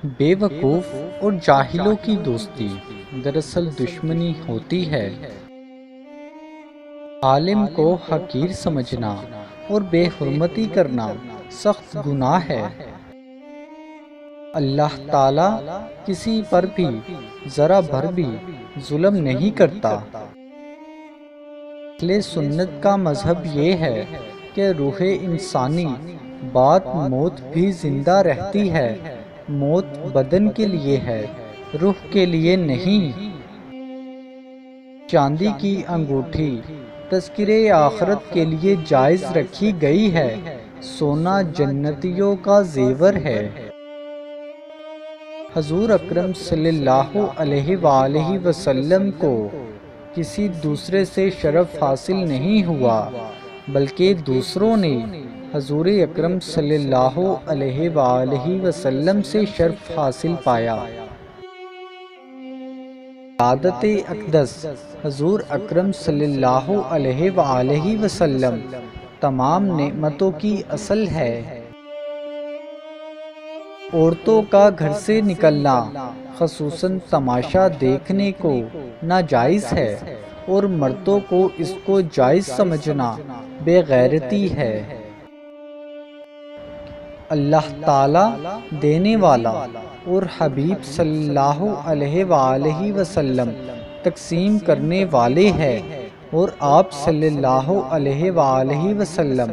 بے وقوف اور جاہلوں کی دوستی دراصل دشمنی ہوتی ہے۔ عالم کو حقیر سمجھنا اور بے حرمتی کرنا سخت گناہ ہے۔ اللہ تعالیٰ کسی پر بھی ذرا بھر بھی ظلم نہیں کرتا۔ اہل سنت کا مذہب یہ ہے کہ روح انسانی بعد موت بھی زندہ رہتی ہے۔ موت بدن کے لیے ہے، روح کے لیے نہیں۔ چاندی کی انگوٹھی تذکرے آخرت کے لیے جائز رکھی گئی ہے، سونا جنتیوں کا زیور ہے۔ حضور اکرم صلی اللہ علیہ وآلہ وسلم کو کسی دوسرے سے شرف حاصل نہیں ہوا، بلکہ دوسروں نے حضور اکرم صلی اللہ علیہ وآلہ وسلم سے شرف حاصل پایا۔ ولادت اقدس حضور اکرم صلی اللہ علیہ وآلہ وسلم تمام نعمتوں کی اصل ہے۔ عورتوں کا گھر سے نکلنا خصوصاً تماشا دیکھنے کو ناجائز ہے، اور مردوں کو اس کو جائز سمجھنا بے غیرتی ہے۔ اللہ تعالیٰ دینے والا اور حبیب صلی اللہ علیہ وآلہ وسلم تقسیم کرنے والے ہیں، اور آپ صلی اللہ علیہ وآلہ وسلم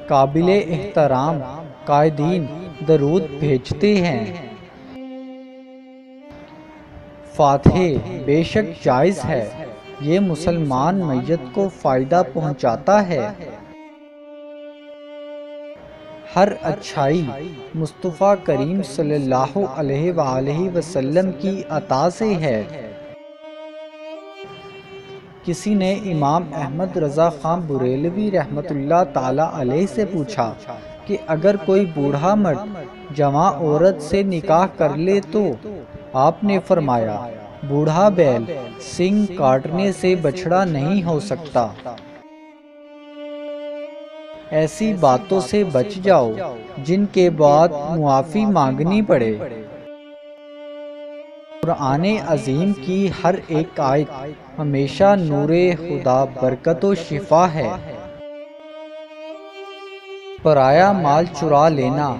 قابل احترام قائدین درود بھیجتے ہیں۔ فاتحہ بے شک جائز ہے، یہ مسلمان میت کو فائدہ پہنچاتا ہے۔ ہر اچھائی مصطفیٰ کریم صلی اللہ علیہ وآلہ وسلم کی عطا سے ہے۔ کسی نے امام احمد رضا خان بریلوی رحمۃ اللہ تعالی علیہ سے پوچھا کہ اگر کوئی بوڑھا مرد جوان عورت سے نکاح کر لے تو آپ نے فرمایا، بوڑھا بیل سنگ کاٹنے سے بچھڑا نہیں ہو سکتا۔ ایسی باتوں سے بچ جاؤ جن کے بعد معافی مانگنی پڑے۔ قرآن عظیم کی ہر ایک آیت ہمیشہ نور خدا برکت و شفا ہے۔ پرایا مال چرا لینا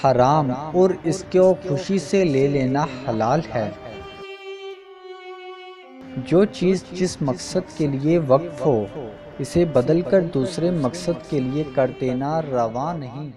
حرام اور اس کو خوشی سے لے لینا حلال ہے۔ جو چیز جس مقصد کے لیے وقف ہو، اسے بدل کر دوسرے مقصد کے لیے کر دینا روا نہیں۔